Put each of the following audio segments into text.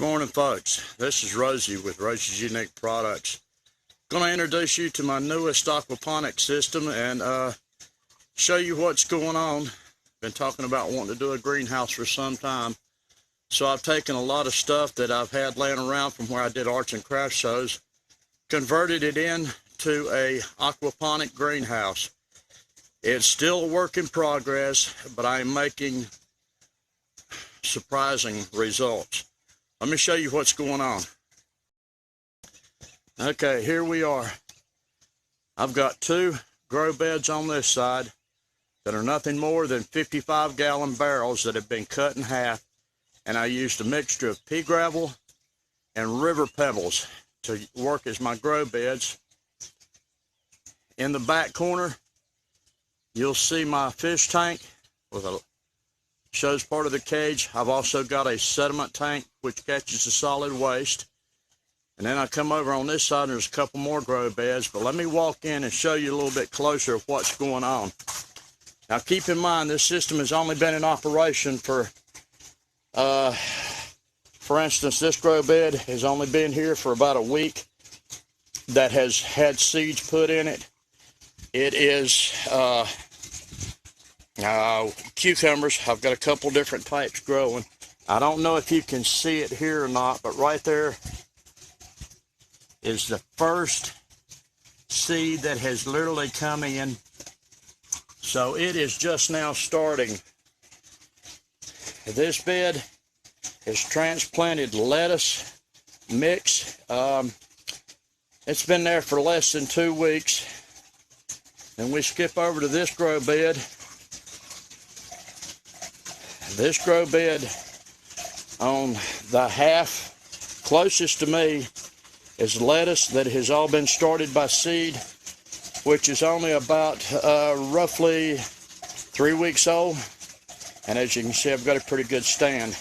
morning, folks. This is Rosie with Rosie's Unique Products. Going to introduce you to my newest aquaponic system and show you what's going on. Been talking about wanting to do a greenhouse for some time. So I've taken a lot of stuff that I've had laying around from where I did arts and crafts shows, converted it into a aquaponic greenhouse. It's still a work in progress, but I'm making surprising results. Let me show you what's going on. Okay, here we are. I've got two grow beds on this side that are nothing more than 55-gallon barrels that have been cut in half, and I used a mixture of pea gravel and river pebbles to work as my grow beds. In the back corner, you'll see my fish tank with a shows part of the cage. I've also got a sediment tank which catches the solid waste. And then I come over on this side and there's a couple more grow beds, but let me walk in and show you a little bit closer of what's going on. Now keep in mind this system has only been in operation for instance, this grow bed has only been here for about a week. That has had seeds put in it. It is cucumbers. I've got a couple different types growing. I don't know if you can see it here or not, but right there is the first seed that has literally come in. So it is just now starting. This bed is transplanted lettuce mix. It's been there for less than 2 weeks. And we skip over to this grow bed. This grow bed on the half closest to me is lettuce that has all been started by seed, which is only about roughly 3 weeks old. And as you can see, I've got a pretty good stand.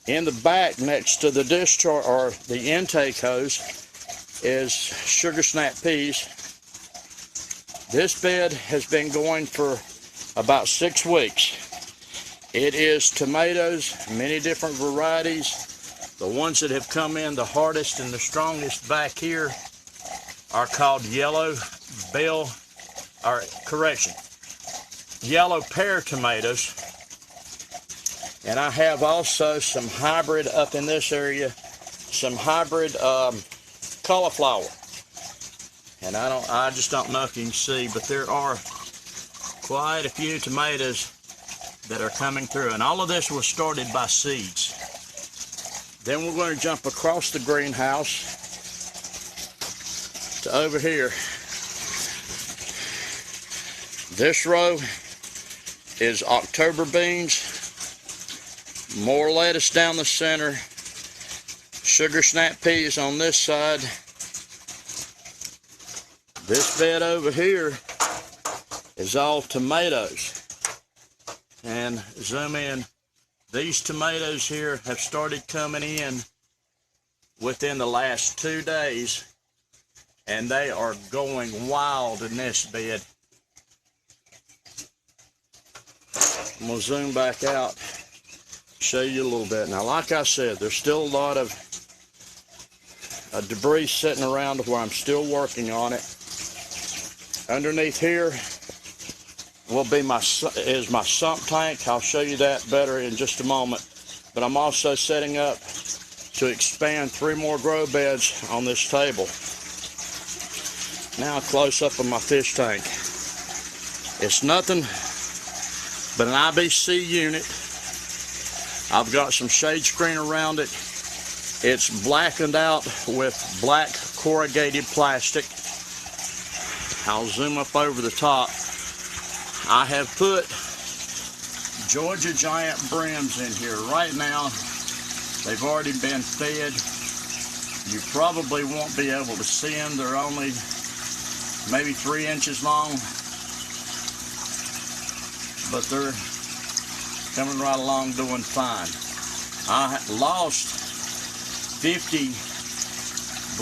In the back next to the discharge or the intake hose is sugar snap peas. This bed has been going for about 6 weeks. It is tomatoes, many different varieties. The ones that have come in the hardest and the strongest back here are called yellow pear tomatoes. And I have also some hybrid up in this area, some hybrid cauliflower. And I just don't know if you can see, but there are quite a few tomatoes that are coming through. And all of this was started by seeds. Then we're going to jump across the greenhouse to over here. This row is October beans, more lettuce down the center, sugar snap peas on this side. This bed over here is all tomatoes. And zoom in. These tomatoes here have started coming in within the last 2 days, and they are going wild in this bed. I'm going to zoom back out, show you a little bit. Now, like I said, there's still a lot of debris sitting around where I'm still working on it. Underneath here will be my sump tank. I'll show you that better in just a moment. But I'm also setting up to expand 3 more grow beds on this table. Now a close up of my fish tank. It's nothing but an IBC unit. I've got some shade screen around it. It's blackened out with black corrugated plastic. I'll zoom up over the top. I have put Georgia Giant brims in here right now. They've already been fed. You probably won't be able to see them. They're only maybe 3 inches long, but they're coming right along doing fine. I lost 50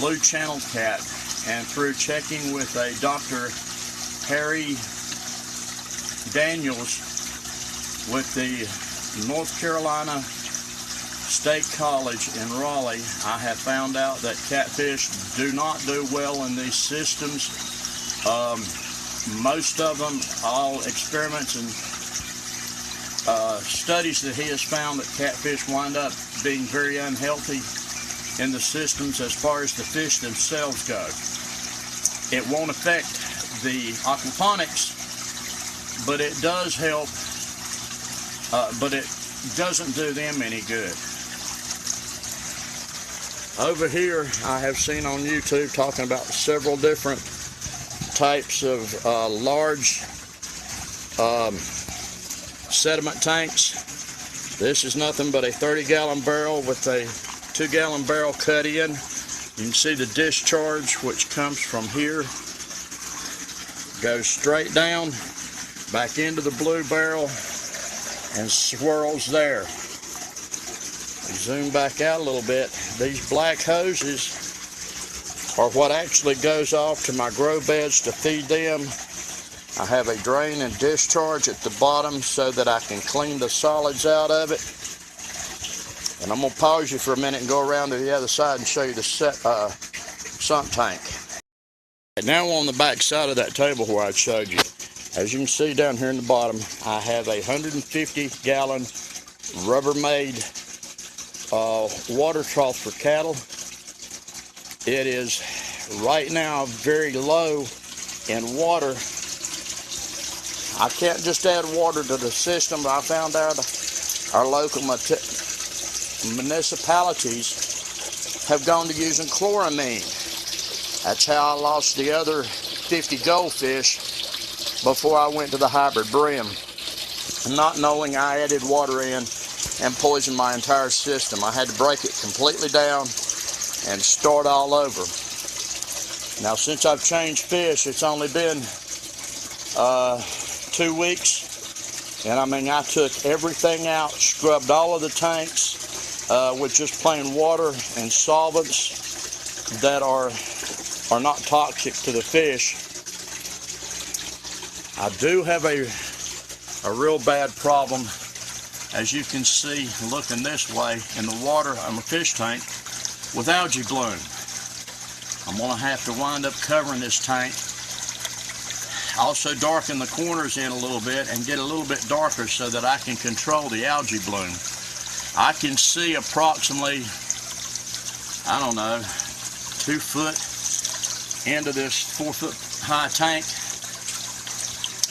blue channel cat, and through checking with a Dr. Harry Daniels with the North Carolina State College in Raleigh, I have found out that catfish do not do well in these systems. Most of them, all experiments and studies that he has found, that catfish wind up being very unhealthy in the systems as far as the fish themselves go. It won't affect the aquaponics, but it does help, but it doesn't do them any good. Over here, I have seen on YouTube talking about several different types of large sediment tanks. This is nothing but a 30-gallon barrel with a 2-gallon barrel cut in. You can see the discharge, which comes from here, goes straight down, back into the blue barrel, and swirls there. Zoom back out a little bit. These black hoses are what actually goes off to my grow beds to feed them. I have a drain and discharge at the bottom so that I can clean the solids out of it. And I'm going to pause you for a minute and go around to the other side and show you the sump tank. Now on the back side of that table where I showed you, as you can see down here in the bottom, I have a 150-gallon Rubbermaid water trough for cattle. It is right now very low in water. I can't just add water to the system, but I found out our local municipalities have gone to using chloramine. That's how I lost the other 50 goldfish before I went to the hybrid brim. Not knowing I added water in and poisoned my entire system. I had to break it completely down and start all over. Now since I've changed fish, it's only been 2 weeks, and I mean, I took everything out, scrubbed all of the tanks with just plain water and solvents that are not toxic to the fish. I do have a real bad problem, as you can see looking this way, in the water on the fish tank with algae bloom. I'm going to have to wind up covering this tank. Also darken the corners in a little bit and get a little bit darker so that I can control the algae bloom. I can see approximately, I don't know, 2 foot into this 4 foot high tank,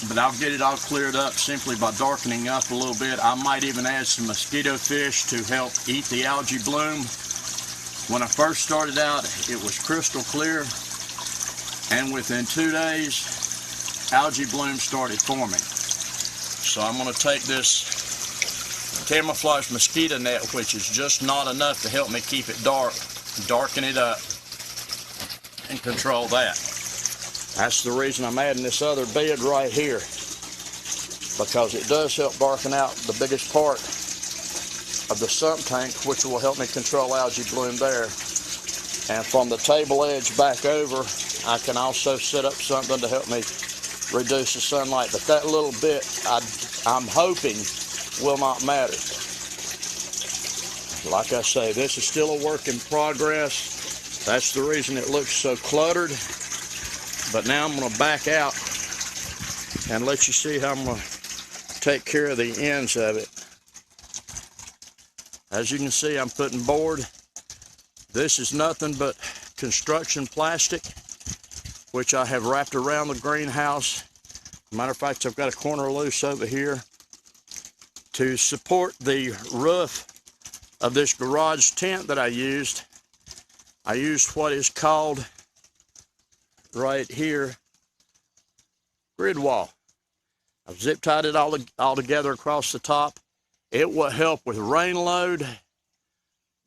but I'll get it all cleared up simply by darkening up a little bit. I might even add some mosquito fish to help eat the algae bloom. When I first started out, it was crystal clear, and within 2 days, algae bloom started forming. So I'm going to take this camouflage mosquito net, which is just not enough to help me keep it dark, darken it up, and control that. That's the reason I'm adding this other bed right here, because it does help darken out the biggest part of the sump tank, which will help me control algae bloom there. And from the table edge back over, I can also set up something to help me reduce the sunlight, but that little bit I'm hoping will not matter. Like I say, this is still a work in progress. That's the reason it looks so cluttered. But now I'm going to back out and let you see how I'm going to take care of the ends of it. As you can see, I'm putting board. This is nothing but construction plastic, which I have wrapped around the greenhouse. Matter of fact, I've got a corner loose over here to support the roof of this garage tent that I used. I used what is called right here grid wall. I've zip tied it all together across the top. It will help with rain load,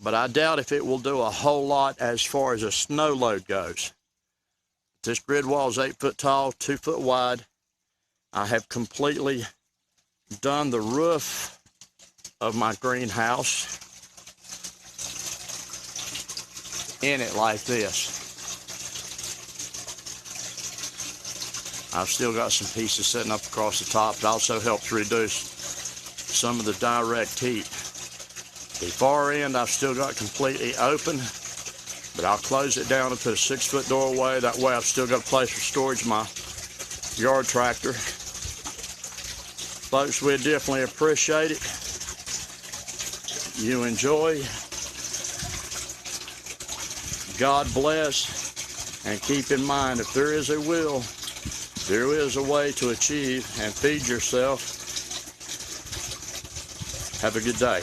but I doubt if it will do a whole lot as far as a snow load goes. This grid wall is 8 foot tall, 2 foot wide. I have completely done the roof of my greenhouse in it like this. I've still got some pieces sitting up across the top. It also helps reduce some of the direct heat The far end I've still got completely open, but I'll close it down and put a 6-foot doorway. That way I've still got a place for storage of my yard tractor. Folks, we'd definitely appreciate it. You enjoy. God bless. And keep in mind, if there is a will, there is a way to achieve and feed yourself. Have a good day.